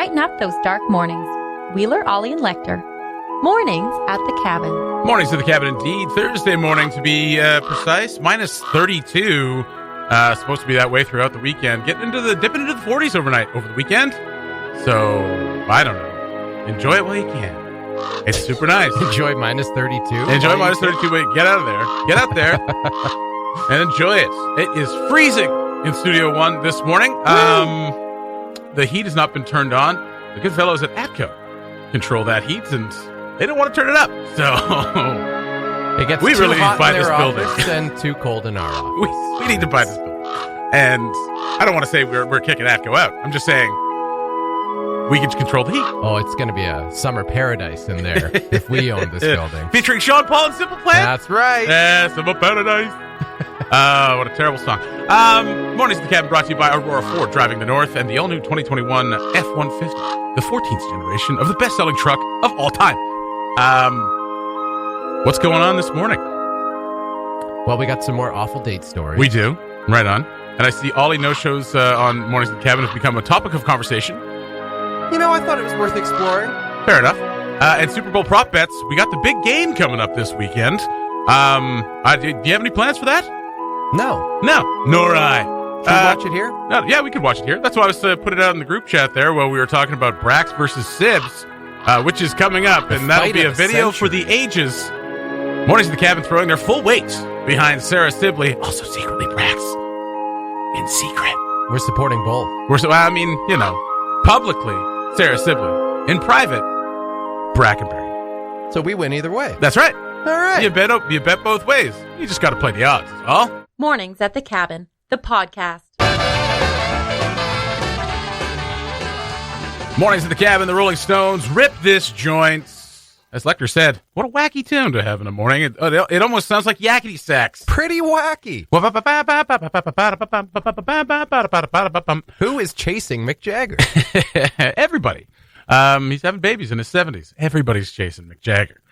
brighten up those dark mornings. Wheeler, Ollie, and Lekter. Mornings at the cabin. Mornings at the cabin, indeed. Thursday morning, to be precise. Minus 32. Supposed to be that way throughout the weekend. Dipping into the 40s overnight over the weekend. So, I don't know. Enjoy it while you can. It's super nice. Enjoy minus 32. Enjoy minus 32. Wait, get out of there. Get out there and enjoy it. It is freezing in Studio 1 this morning. The heat has not been turned on. The good fellows at ATCO control that heat, and they don't want to turn it up. So it gets we too really need hot to buy in this their building. office and too cold in our office. We need to buy this building. And I don't want to say we're kicking ATCO out. I'm just saying we can control the heat. Oh, it's going to be a summer paradise in there if we own this building. Featuring Sean Paul and Simple Plan. That's right. Yeah, Simple Paradise. What a terrible song. Mornings at the Cabin brought to you by Aurora Ford, driving the North, and the all-new 2021 F-150, the 14th generation of the best-selling truck of all time. What's going on this morning? Well, we got some more awful date stories. We do. Right on. And I see Ollie no-shows on Mornings at the Cabin have become a topic of conversation. You know, I thought it was worth exploring. Fair enough. And Super Bowl prop bets. We got the big game coming up this weekend. Do you have any plans for that? No. Nor I. Should we watch it here? No, yeah, we could watch it here. That's why I was put it out in the group chat there while we were talking about Brax versus Sibs, which is coming up, and that'll be a video for the ages. Mornings at the Cabin throwing their full weight behind Sarah Sibley, also secretly Brax. In secret. We're supporting both. Publicly, Sarah Sibley. In private, Brackenberry. So we win either way. That's right. All right. You bet both ways. You just got to play the odds, is all. Mornings at the cabin, the podcast. Mornings at the Cabin, the Rolling Stones, Rip This Joint. As Lekter said, what a wacky tune to have in the morning. It almost sounds like yakety sax. Pretty wacky. Who is chasing Mick Jagger? Everybody. He's having babies in his 70s. Everybody's chasing Mick Jagger.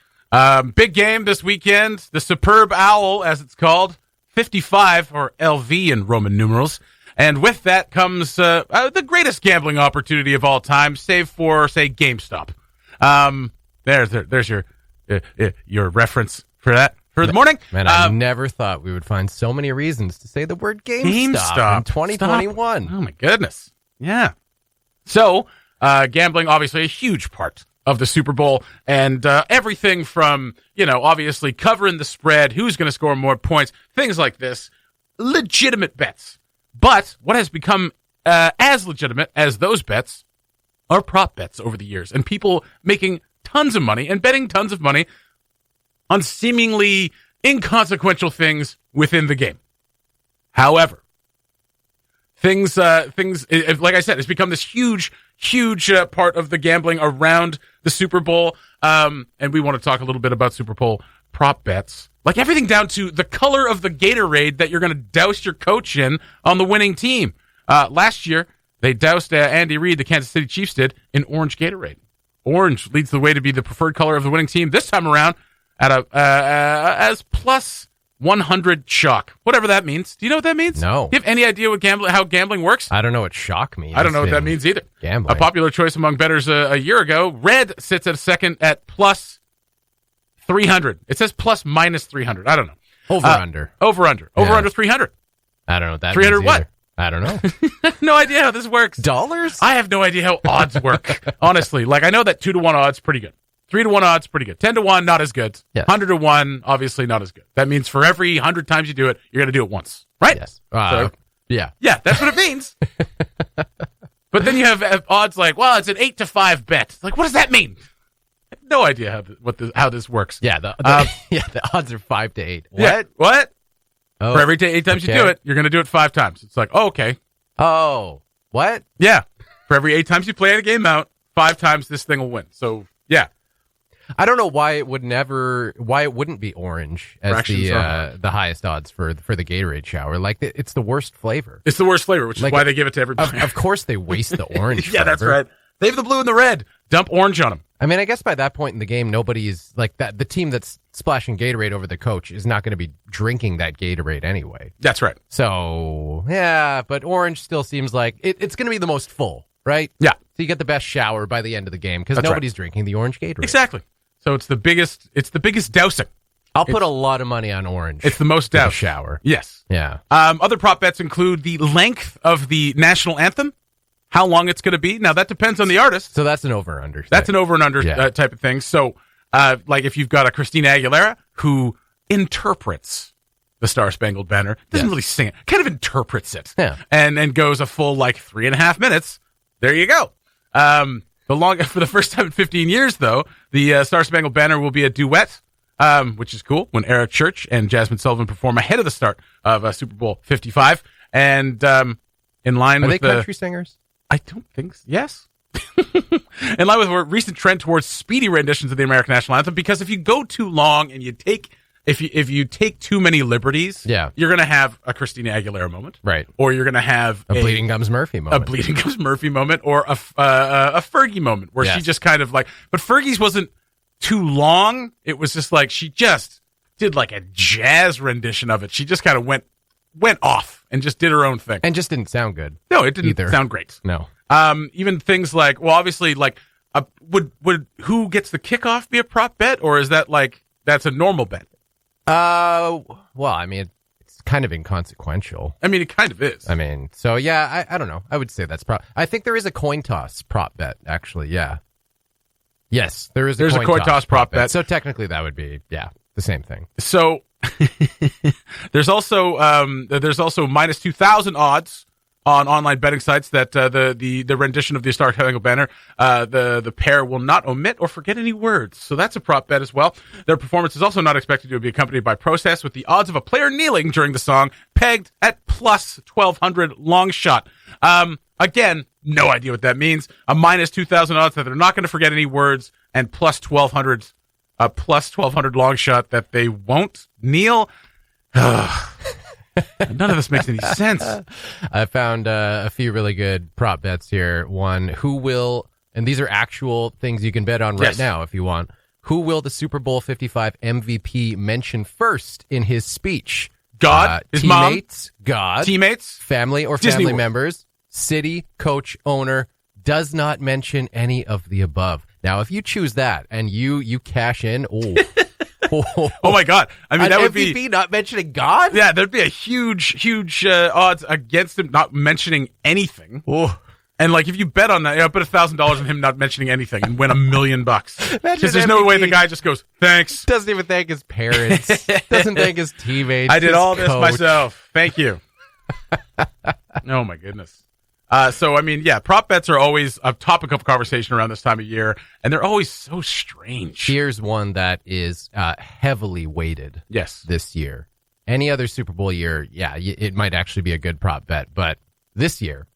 Big game this weekend. The Superb Owl, as it's called. 55, or LV in Roman numerals. And with that comes the greatest gambling opportunity of all time, save for, say, GameStop. There's your reference for that for the morning. Man, I never thought we would find so many reasons to say the word GameStop in 2021. Stop. Oh, my goodness. Yeah. So, gambling, obviously, a huge part of the Super Bowl, and everything from, obviously covering the spread, who's going to score more points, things like this, legitimate bets. But what has become as legitimate as those bets are prop bets over the years, and people making tons of money and betting tons of money on seemingly inconsequential things within the game. However, things, like I said, it's become this huge part of the gambling around the Super Bowl. And we want to talk a little bit about Super Bowl prop bets, like everything down to the color of the Gatorade that you're going to douse your coach in on the winning team. Last year, they doused Andy Reid, the Kansas City Chiefs did, in orange Gatorade. Orange leads the way to be the preferred color of the winning team this time around at as plus 100 chalk, whatever that means. Do you know what that means? No. Do you have any idea how gambling works? I don't know what shock means. I don't know what that means either. Gambling. A popular choice among bettors a year ago. Red sits at second at plus 300. It says plus minus 300. I don't know. Over-under. Over-under. Yeah. Over-under 300. I don't know what that 300 means what? either. I don't know. I have no idea how this works. Dollars? I have no idea how odds work, honestly. Like, I know that 2-to-1 odds pretty good. 3-to-1 odds pretty good. 10-to-1, not as good. Yes. 100-to-1, obviously not as good. That means for every 100 times you do it, you're going to do it once, right? Yes. Yeah, that's what it means. But then you have odds like, well, it's an 8-to-5 bet. Like, what does that mean? I have no idea how this works. Yeah, the odds are 5 to 8. What? Yeah, what? Oh, for every 8 times you do it, you're going to do it 5 times. It's like, oh, okay. Oh, what? Yeah. For every 8 times you play the game out, 5 times this thing will win. So, yeah. I don't know why it wouldn't be orange as the highest odds for the Gatorade shower. Like, it's the worst flavor. It's the worst flavor, which is why they give it to everybody. Of course they waste the orange yeah, flavor. that's right. They have the blue and the red. Dump orange on them. I mean, I guess by that point in the game, nobody's like that. The team that's splashing Gatorade over the coach is not going to be drinking that Gatorade anyway. That's right. So, yeah, but orange still seems like it's going to be the most full, right? Yeah. So you get the best shower by the end of the game because nobody's drinking the orange Gatorade. Exactly. So it's the biggest dousing. I'll put a lot of money on orange. It's the most doused shower. Yes. Yeah. Other prop bets include the length of the national anthem, how long it's going to be. Now, that depends on the artist. So that's an over-under. That's an over and under type of thing. So, like if you've got a Christina Aguilera who interprets the Star Spangled Banner, doesn't really sing it, kind of interprets it, and goes a full 3.5 minutes. There you go. For the first time in 15 years, though, the Star Spangled Banner will be a duet, which is cool. When Eric Church and Jasmine Sullivan perform ahead of the start of Super Bowl 55, and in line with they country singers? I don't think so. Yes. In line with a recent trend towards speedy renditions of the American national anthem, because if you go too long and you take if you take too many liberties, you're going to have a Christina Aguilera moment, right? Or you're going to have a Bleeding Gums Murphy moment, or a Fergie moment where she just kind of but Fergie's wasn't too long. It was just she just did a jazz rendition of it. She just kind of went off and just did her own thing, and just didn't sound good. No, it didn't sound great. No. Even things obviously would who gets the kickoff be a prop bet, or is that that's a normal bet? Well, I mean, it's kind of inconsequential. I mean, it kind of is. I mean, so yeah, I don't know. I would say that's I think there is a coin toss prop bet, actually. Yeah. Yes, there's a coin toss prop bet. So technically, that would be the same thing. So there's also minus 2,000 odds on online betting sites that the rendition of the Star Spangled Banner, the pair will not omit or forget any words. So that's a prop bet as well. Their performance is also not expected to be accompanied by protest, with the odds of a player kneeling during the song pegged at plus 1,200 long shot. Again, no idea what that means. A minus 2,000 odds that they're not going to forget any words, and plus 1,200 long shot that they won't kneel. None of this makes any sense. I found a few really good prop bets here. One, who will, and these are actual things you can bet on right now if you want. Who will the Super Bowl 55 MVP mention first in his speech? God, his teammates, mom, God, teammates, family or Disney family World. members, city, coach, owner, does not mention any of the above. Now, if you choose that and you cash in, oh my God! I mean, that would MVP be not mentioning God. Yeah, there'd be a huge odds against him not mentioning anything. Oh. And if you bet on that, put $1,000 on him not mentioning anything and win $1 million. Because there's no way the guy just goes thanks. Doesn't even thank his parents. Doesn't thank his teammates. I did all this coach. myself. Thank you. Oh my goodness. So, I mean, prop bets are always a topic of conversation around this time of year, and they're always so strange. Here's one that is heavily weighted this year. Any other Super Bowl year, it might actually be a good prop bet, but this year,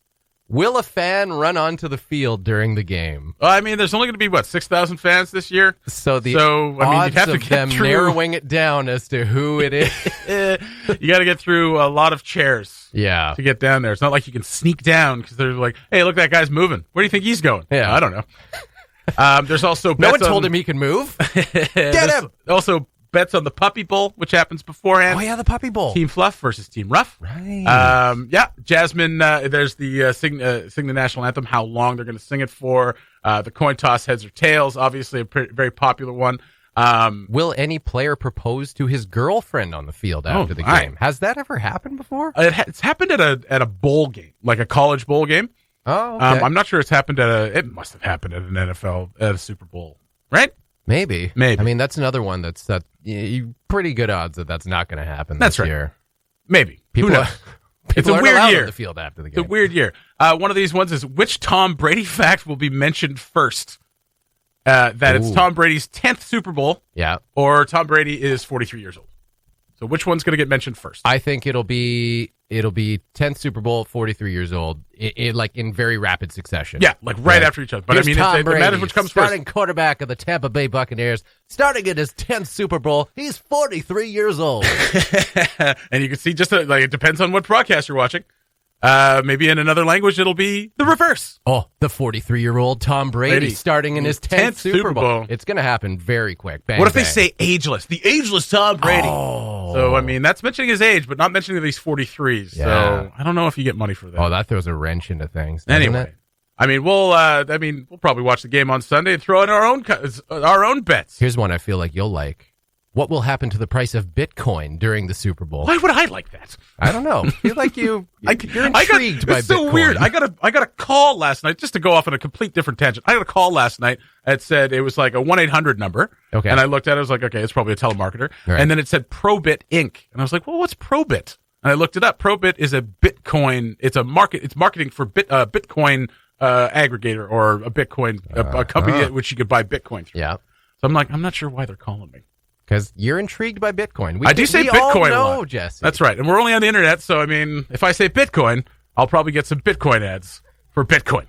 will a fan run onto the field during the game? Well, I mean, there's only going to be, 6,000 fans this year? So odds you'd have to of them narrowing it down as to who it is. You got to get through a lot of chairs. Yeah. To get down there. It's not like you can sneak down because they're like, hey, look, that guy's moving. Where do you think he's going? Yeah. I don't know. There's also no one told him he can move. Get him. Also bets on the Puppy Bowl, which happens beforehand. Oh, yeah, the Puppy Bowl. Team Fluff versus Team Rough. Right. Jasmine, there's the sing the national anthem, how long they're going to sing it for. The coin toss, heads or tails, obviously a very popular one. Will any player propose to his girlfriend on the field after the game? Has that ever happened before? It's happened at a bowl game, like a college bowl game. Oh, okay. I'm not sure it's happened it must have happened at an NFL, at a Super Bowl, right? Maybe. I mean, that's another one that's pretty good odds that's not going to happen this year. Maybe. People Who knows? It's a weird year. On the field after the game. It's a weird year. One of these ones is which Tom Brady fact will be mentioned first? It's Tom Brady's 10th Super Bowl. Yeah. Or Tom Brady is 43 years old. So which one's going to get mentioned first? I think it'll be 10th Super Bowl, 43 years old, in very rapid succession. Yeah, right after each other. But Here's it matters which comes starting first. Quarterback of the Tampa Bay Buccaneers, starting in his 10th Super Bowl. He's 43 years old. And you can see it depends on what broadcast you're watching. Maybe in another language, it'll be the reverse. Oh, the 43-year-old Tom Brady starting in his 10th Super Bowl. It's going to happen very quick. Bang, what if bang. they say ageless? The ageless Tom Brady. Oh. So, I mean, that's mentioning his age, but not mentioning that he's 43. Yeah. So, I don't know if you get money for that. Oh, that throws a wrench into things. Anyway, we'll probably watch the game on Sunday and throw in our own bets. Here's one I feel like you'll like. What will happen to the price of Bitcoin during the Super Bowl? Why would I like that? I don't know. I feel like you're intrigued by Bitcoin. It's so weird. I got a call last night, just to go off on a complete different tangent. I got a call last night that said it was like a 1-800 number. Okay. And I looked at it, I was like, okay, it's probably a telemarketer. Right. And then it said Probit Inc. And I was like, well, what's Probit? And I looked it up. Probit is a Bitcoin. It's marketing for Bitcoin aggregator, or a Bitcoin a company at which you could buy Bitcoin through. Yeah. So I'm like, I'm not sure why they're calling me. Because you're intrigued by Bitcoin. I do say Bitcoin a lot. Jesse. That's right. And we're only on the internet, so I mean, if I say Bitcoin, I'll probably get some Bitcoin ads for Bitcoin.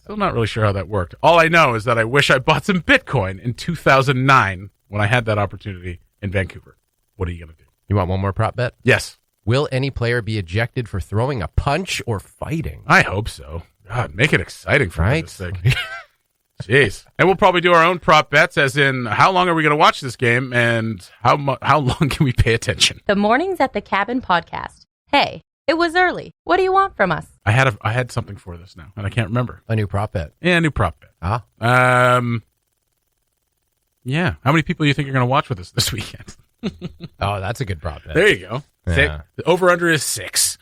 Still not really sure how that worked. All I know is that I wish I bought some Bitcoin in 2009 when I had that opportunity in Vancouver. What are you going to do? You want one more prop bet? Yes. Will any player be ejected for throwing a punch or fighting? I hope so. God, make it exciting for this thing. Jeez. And we'll probably do our own prop bets, as in how long are we going to watch this game and how long can we pay attention? The Mornings at the Cabin podcast. Hey, it was early. What do you want from us? I had something for this now, and I can't remember. A new prop bet. Yeah, a new prop bet. Yeah. How many people do you think are going to watch with us this weekend? Oh, that's a good prop bet. There you go. Yeah. The over-under is 6.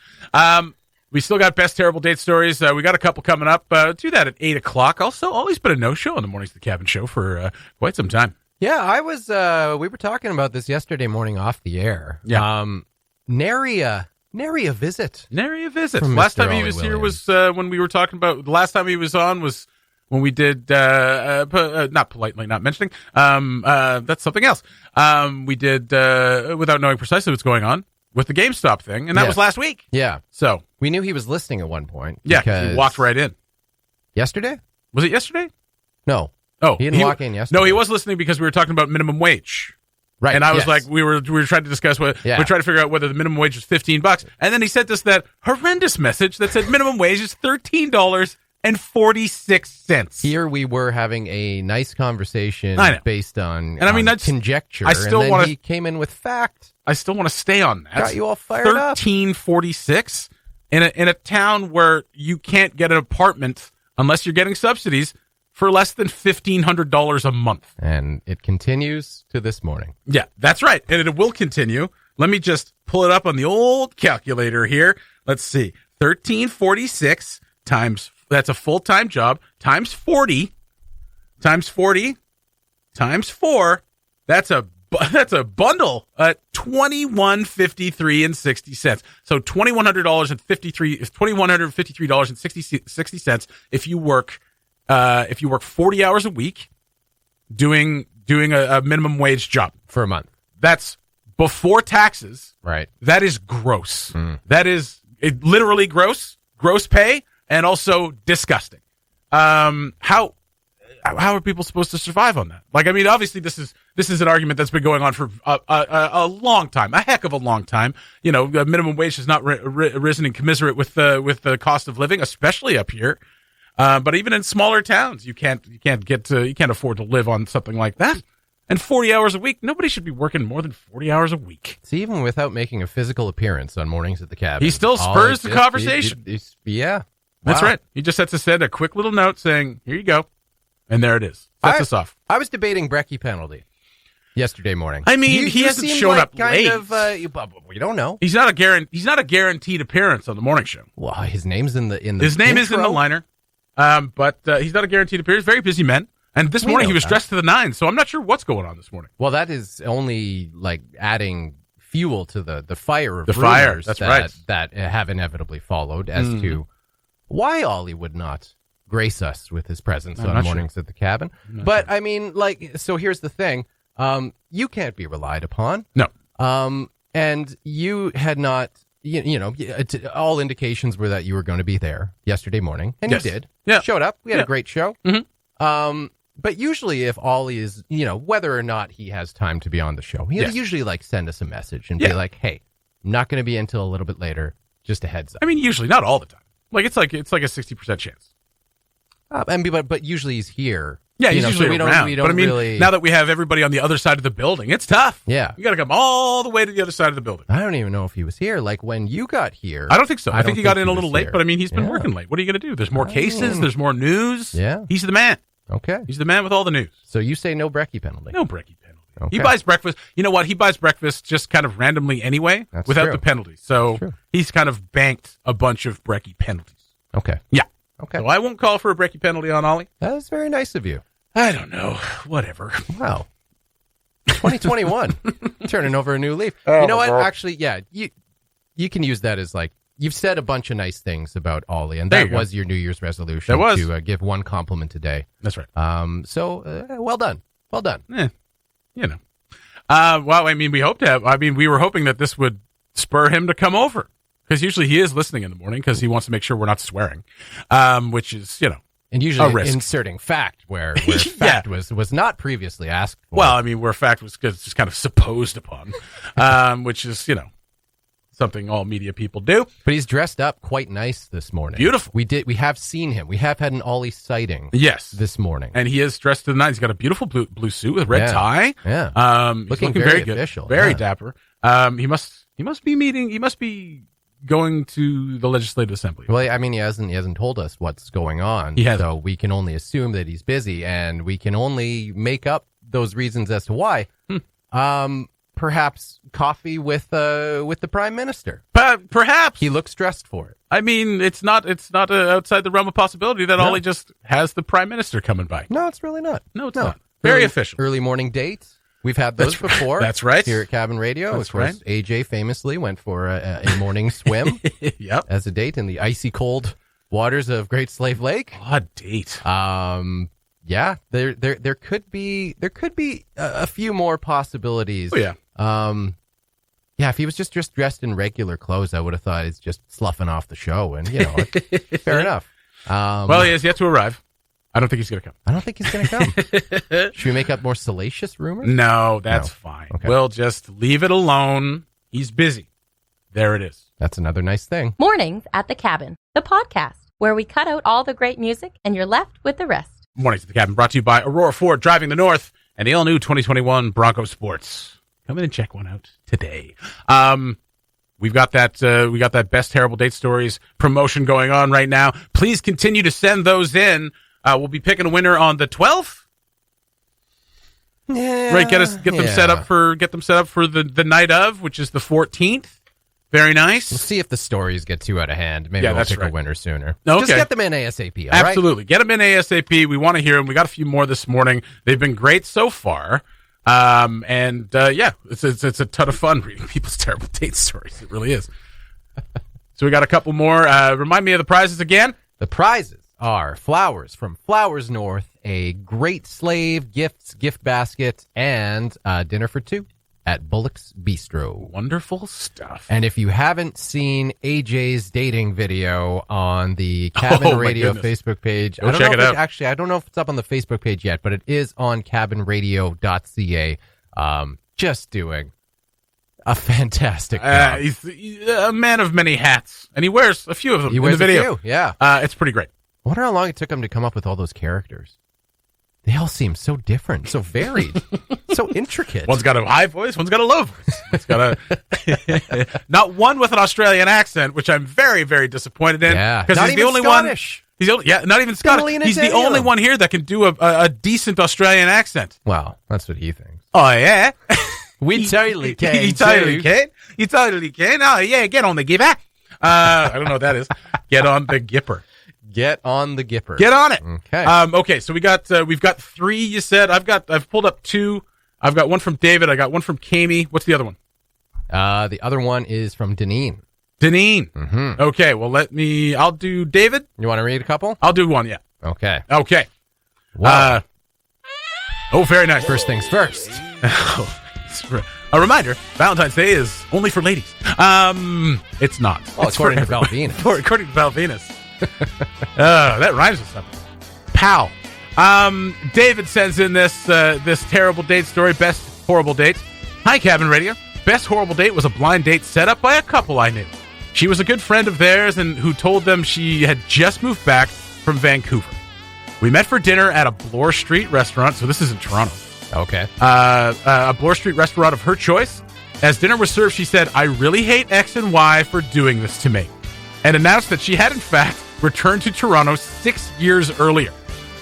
We still got best terrible date stories. We got a couple coming up. Do that at 8 o'clock. Also, Ollie's been a no-show on the Mornings at the Cabin show for quite some time. Yeah, I was. We were talking about this yesterday morning off the air. Yeah. Nary a visit. Nary a visit. From Last Mr. time he Ollie was here Williams. was when we were talking about. The last time he was on was when we did not politely not mentioning. That's something else. We did without knowing precisely what's going on with the GameStop thing, and that was last week. Yeah. So we knew he was listening at one point. Yeah, he walked right in. Yesterday? Was it yesterday? No. Oh, he didn't walk in yesterday. No, he was listening because we were talking about minimum wage. Right. And I was like, we were trying to discuss we're trying to figure out whether the minimum wage was $15. And then he sent us that horrendous message that said minimum wage is $13.46. Here we were having a nice conversation based on, that's conjecture. He came in with fact. I still want to stay on that. Got you all fired up. $13.46 in a town where you can't get an apartment unless you're getting subsidies for less than $1,500 a month. And it continues to this morning. Yeah, that's right. And it will continue. Let me just pull it up on the old calculator here. Let's see. 1346 times, that's a full-time job, times 40 times 4. That's a bundle at $21.53.60. So $2,153.60 if you work 40 hours a week doing a minimum wage job for a month. That's before taxes. Right. That is gross. That is literally gross pay, and also disgusting. How are people supposed to survive on that? Like, I mean, obviously this is an argument that's been going on for a long time, a heck of a long time. You know, minimum wage has not risen in commiserate with the cost of living, especially up here. But even in smaller towns, you can't afford to live on something like that. And 40 hours a week, nobody should be working more than 40 hours a week. See, even without making a physical appearance on Mornings at the Cabin, he still spurs the conversation. Yeah. That's right. He just has to send a quick little note saying, here you go. And there it is. Sets us off. I was debating Brecky penalty yesterday morning. I mean, he hasn't shown up late. We don't know. He's not a guaranteed appearance on the morning show. Well, his name's in the His name is in the liner. But he's not a guaranteed appearance. Very busy man. And this morning he was dressed to the nines, so I'm not sure what's going on this morning. Well, that is only like adding fuel to the fire of rumors that have inevitably followed as to why Ollie would not grace us with his presence on Mornings at the Cabin. But I mean, so here's the thing: you can't be relied upon. No. And you had not. All indications were that you were going to be there yesterday morning, and you did. Yeah. Showed up. We had a great show. Mm-hmm. But usually if Ollie is, whether or not he has time to be on the show, he'll usually send us a message and be like, hey, I'm not going to be until a little bit later. Just a heads up. I mean, usually, not all the time. It's like a 60% chance. But usually he's here Yeah, he's usually so around. we don't but I mean, really... now that we have everybody on the other side of the building, it's tough. Yeah. You got to come all the way to the other side of the building. I don't even know if he was here. Like when you got here. I don't think so. I think he got in a little late, here. but I mean, he's been working late. What are you going to do? There's more cases. There's more news. Yeah. He's the man. Okay. He's the man with all the news. So you say no brekkie penalty. No brekkie penalty. Okay. He buys breakfast. You know what? He buys breakfast just kind of randomly anyway, without true. the penalty. So he's kind of banked a bunch of brekkie penalties. Okay. Yeah. Okay. So I won't call for a brekkie penalty on Ollie. That was very nice of you. I don't know. Whatever. Wow. 2021. Turning over a new leaf. You know what? Actually, yeah, you can use that as like, you've said a bunch of nice things about Ollie, and that was your New Year's resolution to give one compliment a day. That's right. So, well done. Well done. You know. Well, I mean, we were hoping that this would spur him to come over, because usually he is listening in the morning because he wants to make sure we're not swearing, which is, and usually inserting fact where fact was not previously asked for. Well, I mean, where fact was just kind of supposed upon, which is, something all media people do. But he's dressed up quite nice this morning. Beautiful. We have seen him. We have had an Ollie sighting. Yes. This morning. And he is dressed to the nines. He's got a beautiful blue suit with a red tie. Yeah. Looking very good. Official. Very dapper. He must be going to the Legislative Assembly. Well, I mean, he hasn't told us what's going on. So we can only assume that he's busy, and we can only make up those reasons as to why. Perhaps coffee with the Prime Minister. Perhaps he looks dressed for it. I mean, it's not outside the realm of possibility that Ollie just has the Prime Minister coming by. No, it's really not. No, it's not. Very official. Early morning dates. We've had those before. That's right. Here at Cabin Radio. That's of course, right. AJ famously went for a morning swim. Yep. As a date in the icy cold waters of Great Slave Lake. Odd date. Yeah, there could be a few more possibilities. Oh yeah. Yeah, if he was just dressed in regular clothes, I would have thought he's just sloughing off the show, and fair enough. Well, he has yet to arrive. I don't think he's going to come. I don't think he's going to come. Should we make up more salacious rumors? No, that's fine. Okay. We'll just leave it alone. He's busy. There it is. That's another nice thing. Mornings at the Cabin, the podcast, where we cut out all the great music and you're left with the rest. Mornings at the Cabin, brought to you by Aurora Ford, driving the North, and the all-new 2021 Bronco Sports. Come in and check one out today. We got that best terrible date stories promotion going on right now. Please continue to send those in. We'll be picking a winner on the 12th. Yeah, right, get them set up for the night of, which is the 14th. Very nice. We'll see if the stories get too out of hand. Maybe we'll pick a winner sooner. Okay. Just get them in ASAP. All Absolutely. Right? Get them in ASAP. We want to hear them. We got a few more this morning. They've been great so far. It's a ton of fun reading people's terrible date stories. It really is. So we got a couple more. Remind me of the prizes again. The prizes are flowers from Flowers North, a Great Slave gift basket, and dinner for two at Bullock's Bistro. Wonderful stuff. And if you haven't seen AJ's dating video on the Cabin Radio Facebook page, Go check it out. Actually, I don't know if it's up on the Facebook page yet, but it is on cabinradio.ca. Just doing a fantastic job. He's a man of many hats, and he wears a few of them in the video. A few, yeah. It's pretty great. I wonder how long it took him to come up with all those characters. They all seem so different, so varied, so intricate. One's got a high voice, one's got a low voice. One's got a not one with an Australian accent, which I'm very, very disappointed in. Yeah, because he's the only Scottish. one. Not even Scottish. He's the only one here that can do a decent Australian accent. Well, that's what he thinks. Oh yeah, we totally can. He totally can. You totally can. Oh yeah, get on the gipper. I don't know what that is. Get on the gipper. Get on the gipper. Get on it. Okay. Okay. So we've got three. You said I've pulled up two. I've got one from David. I got one from Kami. What's the other one? The other one is from Deneen. Deneen. Mm-hmm. Okay. Well, I'll do David. You want to read a couple? I'll do one. Yeah. Okay. Okay. Wow. Very nice. First things first. A reminder: Valentine's Day is only for ladies. It's not. Well, it's according to Val Venus. According to Val Venus. That rhymes with something. Pow. David sends in this terrible date story. Best horrible date. Hi, Cabin Radio. Best horrible date was a blind date set up by a couple I knew. She was a good friend of theirs and who told them she had just moved back from Vancouver. We met for dinner at a Bloor Street restaurant. So this is in Toronto. Okay. A Bloor Street restaurant of her choice. As dinner was served, she said, "I really hate X and Y for doing this to me," and announced that she had, in fact, returned to Toronto 6 years earlier.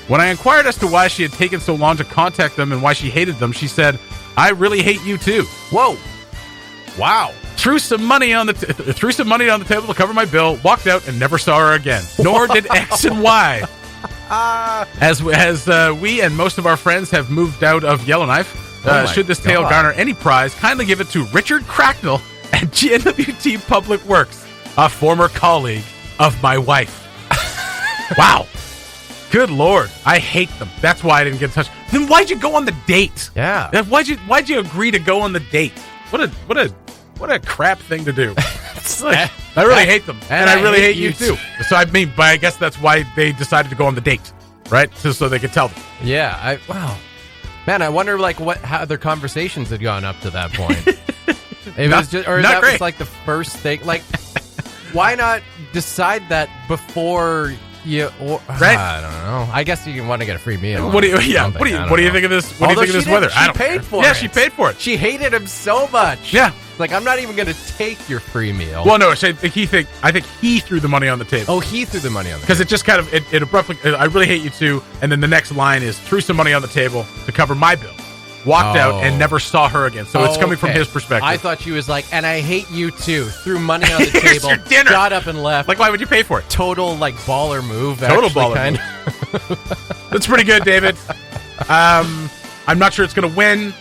When I inquired as to why she had taken so long to contact them and why she hated them, she said, "I really hate you too." Whoa. Wow. Threw some money on the table to cover my bill, walked out, and never saw her again. Nor did X and Y. As we and most of our friends have moved out of Yellowknife, should this tale garner any prize, kindly give it to Richard Cracknell at GNWT Public Works, a former colleague of my wife. Wow. Good Lord. I hate them. That's why I didn't get in touch. Then why'd you go on the date? Yeah. Why'd you agree to go on the date? What a crap thing to do. I really hate them. And I really hate you too. So but I guess that's why they decided to go on the date, right? So they could tell them. Yeah. Wow. Man, I wonder how their conversations had gone up to that point. Was like the first thing. Like, why not decide that before you? Right? I don't know. I guess you want to get a free meal. What do you think of this? What do you think of this weather? She paid for it. Yeah, she paid for it. She hated him so much. Yeah. Like, I'm not even going to take your free meal. Well, no, I think he threw the money on the table. Oh, he threw the money on the table. Because it just kind of, it abruptly, I really hate you too. And then the next line is, threw some money on the table to cover my bill. Walked out and never saw her again. So it's coming from his perspective. I thought she was like, and I hate you too. Threw money on the table. Your dinner. Got up and left. Like, why would you pay for it? Total, baller move. Total baller move. That's pretty good, David. I'm not sure it's going to win,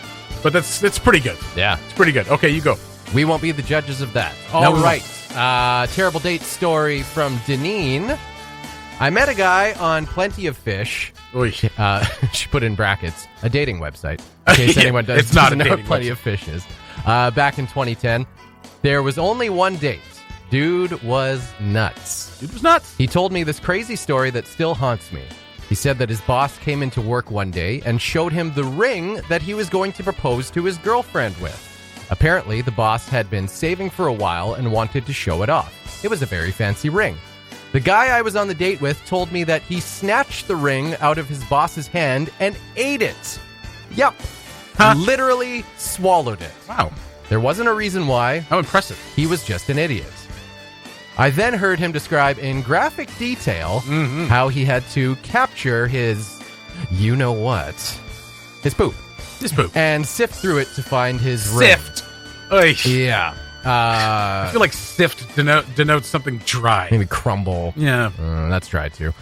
but it's pretty good. Yeah. It's pretty good. Okay, you go. We won't be the judges of that. All right. Terrible date story from Deneen. I met a guy on Plenty of Fish. She put in brackets, a dating website. In case anyone doesn't know what Plenty of Fish is. Back in 2010, there was only one date. Dude was nuts. He told me this crazy story that still haunts me. He said that his boss came into work one day and showed him the ring that he was going to propose to his girlfriend with. Apparently, the boss had been saving for a while and wanted to show it off. It was a very fancy ring. The guy I was on the date with told me that he snatched the ring out of his boss's hand and ate it. Yep. Huh? Literally swallowed it. Wow. There wasn't a reason why. How impressive. He was just an idiot. I then heard him describe in graphic detail how he had to capture his you-know-what. His poop. And sift through it to find his ring. Sift. Oy. Yeah. I feel like sift denotes something dry. Maybe crumble. Yeah. That's dry too.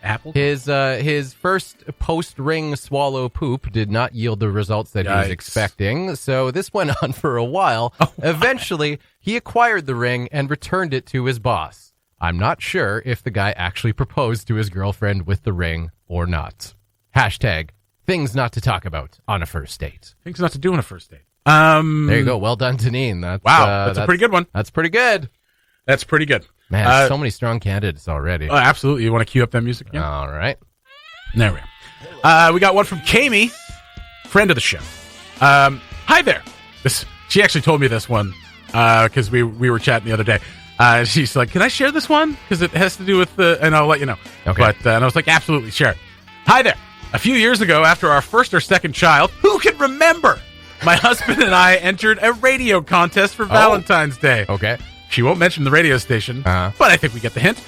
Apple? His first post-ring swallow poop did not yield the results that he was expecting, so this went on for a while. Eventually, he acquired the ring and returned it to his boss. I'm not sure if the guy actually proposed to his girlfriend with the ring or not. # things not to talk about on a first date. Things not to do on a first date. There you go. Well done, Deneen. That's a pretty good one. That's pretty good. That's pretty good. Man, so many strong candidates already. Oh, absolutely. You want to cue up that music again? All right. There we are. We got one from Kami, friend of the show. Hi there. She actually told me this one because we were chatting the other day. She's like, can I share this one? Because it has to do with and I'll let you know. Okay. But and I was like, absolutely, share it. Hi there. A few years ago, after our first or second child, who can remember? My husband and I entered a radio contest for Valentine's Day. Okay. She won't mention the radio station, but I think we get the hint.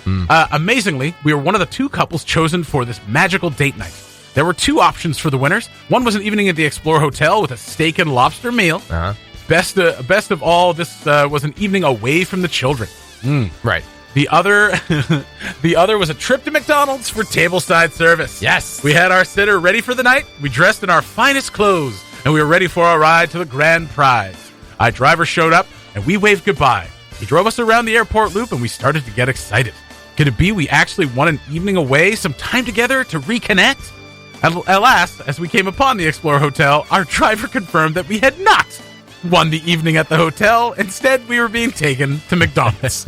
Amazingly, we were one of the 2 couples chosen for this magical date night. There were 2 options for the winners. One was an evening at the Explorer Hotel with a steak and lobster meal. Best of all, this was an evening away from the children. Right. The other was a trip to McDonald's for tableside service. Yes. We had our sitter ready for the night. We dressed in our finest clothes, and we were ready for our ride to the grand prize. Our driver showed up, and we waved goodbye. He drove us around the airport loop, and we started to get excited. Could it be we actually won an evening away, some time together to reconnect? At last, as we came upon the Explorer Hotel, our driver confirmed that we had not won the evening at the hotel. Instead, we were being taken to McDonald's.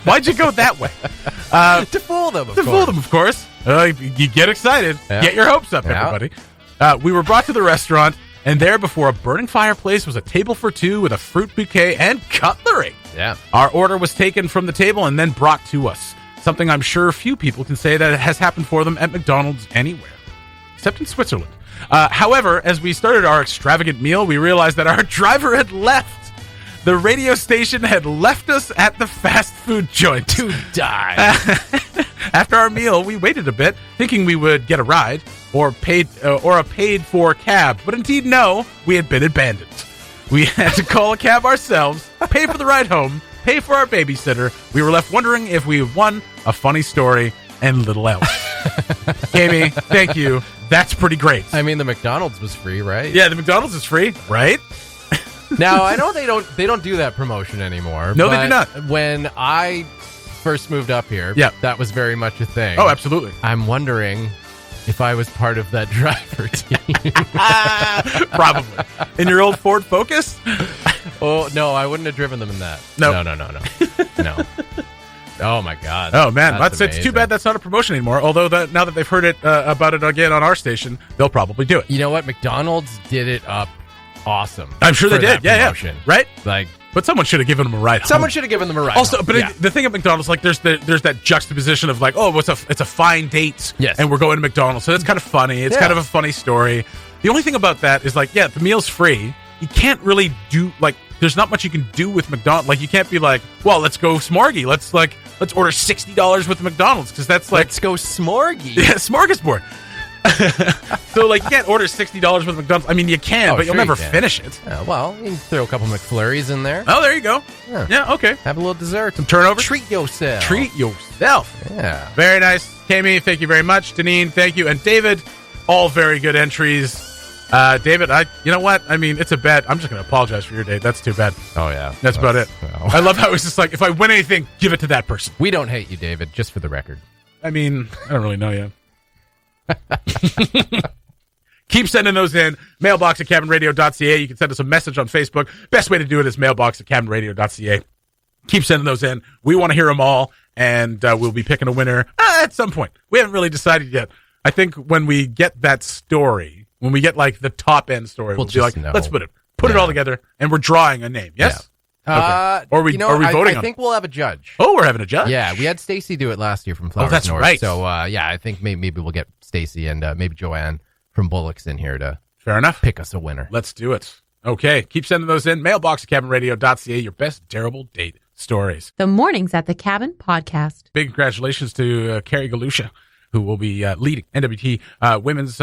Why'd you go that way? To fool them, of course. You get excited. Yeah. Get your hopes up, everybody. We were brought to the restaurant, and there before a burning fireplace was a table for 2 with a fruit bouquet and cutlery. Yeah. Our order was taken from the table and then brought to us. Something I'm sure few people can say that has happened for them at McDonald's anywhere, except in Switzerland. However, as we started our extravagant meal, we realized that our driver had left. The radio station had left us at the fast food joint To die. After our meal, we waited a bit, thinking we would get a ride or a paid-for cab. But indeed, no, we had been abandoned. We had to call a cab ourselves, pay for the ride home, pay for our babysitter. We were left wondering if we had won a funny story and little else. Amy, thank you. That's pretty great. I mean, the McDonald's was free, right? Yeah, the McDonald's is free, right? Now, I know they don't do that promotion anymore. No, they do not. When I first moved up here, yeah, that was very much a thing. Oh, absolutely. I'm wondering if I was part of that driver team. Probably. In your old Ford Focus? Oh, no, I wouldn't have driven them in that. Nope. No. Oh, my God. Oh, man. That's It's too bad that's not a promotion anymore. Although now that they've heard it about it again on our station, they'll probably do it. You know what? McDonald's did it up awesome. I'm sure they did. Yeah. Right? Like, but someone should have given them a ride home. Someone should have given them a ride also, home. But the thing at McDonald's, like, there's that juxtaposition of like, oh, it's a fine date, yes, and we're going to McDonald's, so that's kind of funny. It's kind of a funny story. The only thing about that is like, yeah, the meal's free. You can't really do like. There's not much you can do with McDonald's. Like, you can't be like, well, let's go smorgy. Let's order $60 with McDonald's because that's like, let's go smorgy. Yeah, smorgasbord. So, like, you can't order $60 with McDonald's. I mean, you can, but you'll never finish it. Well, you can throw a couple McFlurries in there. Oh, there you go. Yeah, okay. Have a little dessert. Some turnovers. Treat yourself. Yeah. Very nice. Kami, thank you very much. Deneen, thank you. And David, all very good entries. David, you know what? I mean, it's a bet. I'm just going to apologize for your date. That's too bad. Oh, yeah. That's about it. I love how it's just like, if I win anything, give it to that person. We don't hate you, David, just for the record. I mean, I don't really know you. Keep sending those in. Mailbox at cabinradio.ca. You can send us a message on Facebook. Best way to do it is mailbox at cabinradio.ca. Keep sending those in. We want to hear them all, and we'll be picking a winner at some point. We haven't really decided yet. I think when we get that story, when we get like the top end story, we'll be like, let's put it all together, and we're drawing a name. Yes? Yeah. Okay. Or are we voting on I think we'll have a judge. Oh, we're having a judge? Yeah, we had Stacy do it last year from Flowers that's North. right. So, I think maybe we'll get Stacy and maybe Joanne from Bullocks in here to fair enough pick us a winner. Let's do it. Okay, keep sending those in. Mailbox at cabinradio.ca, your best terrible date stories. The Mornings at the Cabin podcast. Big congratulations to Carrie Galusha, who will be leading NWT women's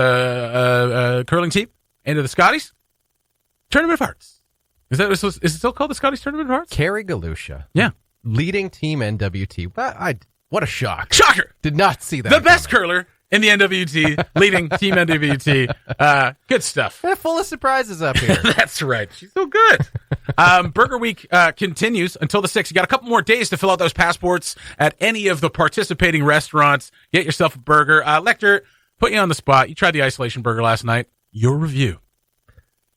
curling team into the Scotties Tournament of Hearts. Is it still called the Scotties Tournament of Hearts? Carrie Galusha. Yeah. Leading team NWT. What a shock. Shocker. Did not see that. The best curler in the NWT, leading team NWT. Good stuff. They're full of surprises up here. That's right. She's so good. Burger Week continues until the 6th. You got a couple more days to fill out those passports at any of the participating restaurants. Get yourself a burger. Lekter, put you on the spot. You tried the isolation burger last night. Your review.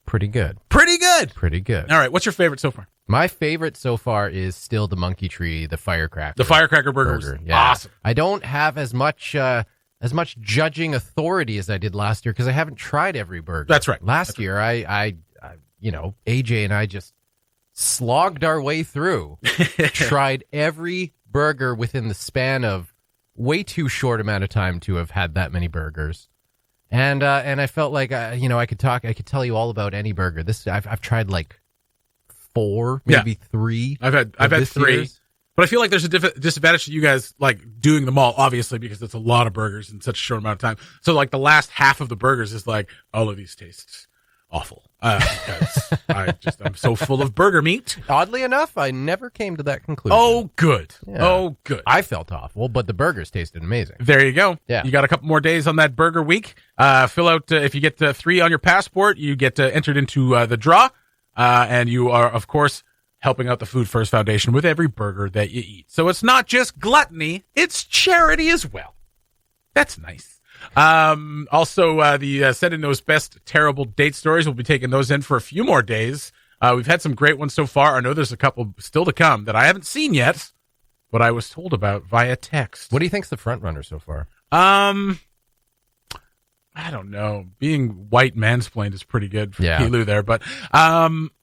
Pretty good. All right. What's your favorite so far? My favorite so far is still the Monkey Tree, the Firecracker. The Firecracker burger was awesome. I don't have as much judging authority as I did last year because I haven't tried every burger. That's right. Last year, I AJ and I just slogged our way through, tried every burger within the span of way too short amount of time to have had that many burgers. And I felt like I could tell you all about any burger. I've tried like 4, maybe 3. I've had 3, year's. But I feel like there's a disadvantage to you guys like doing them all, obviously, because it's a lot of burgers in such a short amount of time. So like the last half of the burgers is like all of these tastes awful because I'm so full of burger meat. Oddly enough, I never came to that conclusion. Oh, good. Yeah. Oh, good. I felt awful, but the burgers tasted amazing. There you go. Yeah. You got a couple more days on that burger week. Fill out, if you get 3 on your passport, you get entered into the draw. And you are, of course, helping out the Food First Foundation with every burger that you eat. So it's not just gluttony, it's charity as well. That's nice. Also, send in those best terrible date stories. We'll be taking those in for a few more days. We've had some great ones so far. I know there's a couple still to come that I haven't seen yet, but I was told about via text. What do you think's the front runner so far? I don't know. Being white mansplained is pretty good for Pilu there, but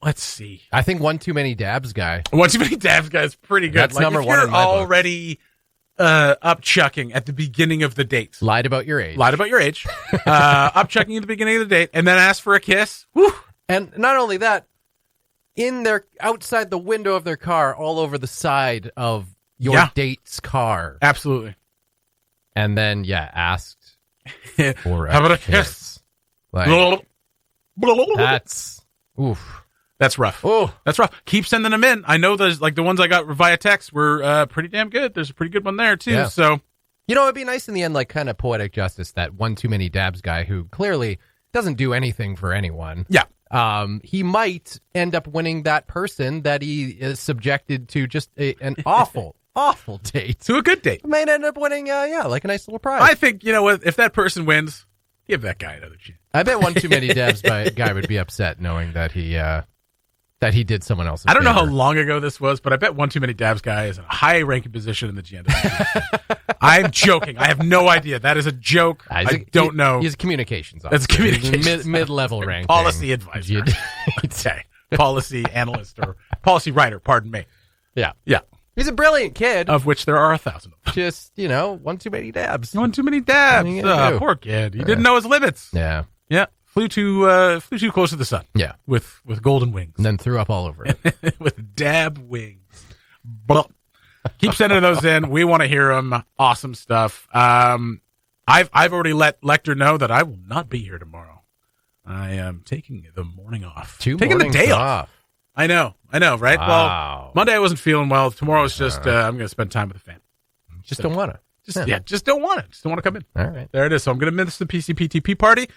let's see. I think One Too Many Dabs guy. One Too Many Dabs guy is pretty good. That's number one in my already upchucking at the beginning of the date. Lied about your age. Upchucking at the beginning of the date, and then asked for a kiss. Whew. And not only that, outside the window of their car, all over the side of your date's car. Absolutely. And then, asked for How about a kiss? Like, that's rough. Oh, that's rough. Keep sending them in. I know there's like the ones I got via text were pretty damn good. There's a pretty good one there too. Yeah. So, it'd be nice in the end, like kind of poetic justice, that one too many dabs guy who clearly doesn't do anything for anyone. Yeah. He might end up winning that person that he is subjected to just an awful date. To a good date. He might end up winning, like a nice little prize. I think, you know what, if that person wins, give that guy another chance. I bet one too many dabs guy would be upset knowing that he did someone else's I don't know how favor. long ago this was, but I bet one too many dabs guy is in a high-ranking position in the GNW. I'm joking. I have no idea. That is a joke. I don't know. He's a communications officer. That's communications. Mid-level rank. Policy advisor. Okay. Policy analyst or policy writer, pardon me. Yeah. Yeah. He's a brilliant kid. Of which there are 1,000 of them. Just, one too many dabs. One too many dabs. What are you gonna do? Poor kid. He didn't know his limits. Yeah. Yeah. Flew too close to the sun. Yeah. With golden wings. And then threw up all over it. With dab wings. Blah. Keep sending those in. We want to hear them. Awesome stuff. I've already let Lekter know that I will not be here tomorrow. I am taking the morning off. Taking the day off. I know, right? Wow. Well, Monday I wasn't feeling well. Tomorrow is just I'm going to spend time with the fam. Just don't want to. Just don't want it. Just don't want to come in. All right. There it is. So I'm going to miss the PCPTP party.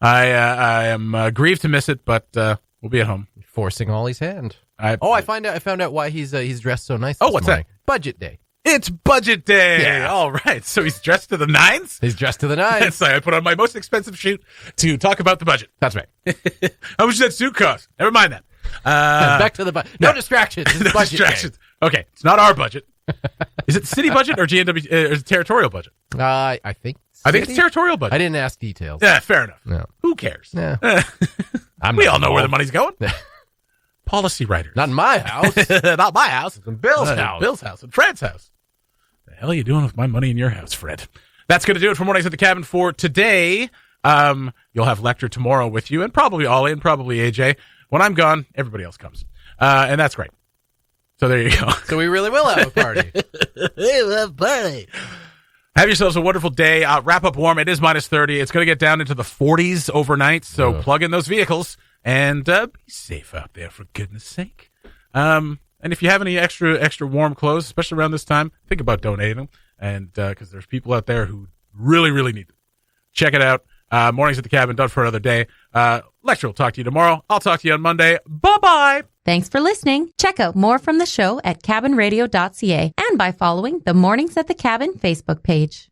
I am grieved to miss it, but we'll be at home. Forcing Ollie's hand. I found out why he's dressed so nice. What's morning. that? Budget day. It's budget day. Yeah. All right. So he's dressed to the nines? He's dressed to the nines. So I put on my most expensive suit to talk about the budget. That's right. How much does that suit cost? Never mind that. Back to the budget. No distractions. It's No budget distractions. Okay. It's not our budget. Is it city budget or GNW? Or is it territorial budget? day. I think. I think it's territorial budget. I didn't ask details. Yeah, fair enough. No. Who cares? Yeah. We all know where the money's going. Policy writers. Not in my house. Not my house. In Bill's house. Bill's house. And Fred's house. The hell are you doing with my money in your house, Fred? That's going to do it for Mornings at the Cabin for today. You'll have Lekter tomorrow with you, and probably Ollie, and probably AJ. When I'm gone, everybody else comes. And that's great. So there you go. So we really will have a party. We will have a party. Have yourselves a wonderful day. Wrap up warm. It is -30. It's going to get down into the 40s overnight, so plug in those vehicles and be safe out there, for goodness sake. And if you have any extra warm clothes, especially around this time, think about donating them, and because there's people out there who really, really need them. Check it out. Mornings at the Cabin, done for another day. Lekter will talk to you tomorrow. I'll talk to you on Monday. Bye-bye. Thanks for listening. Check out more from the show at cabinradio.ca and by following the Mornings at the Cabin Facebook page.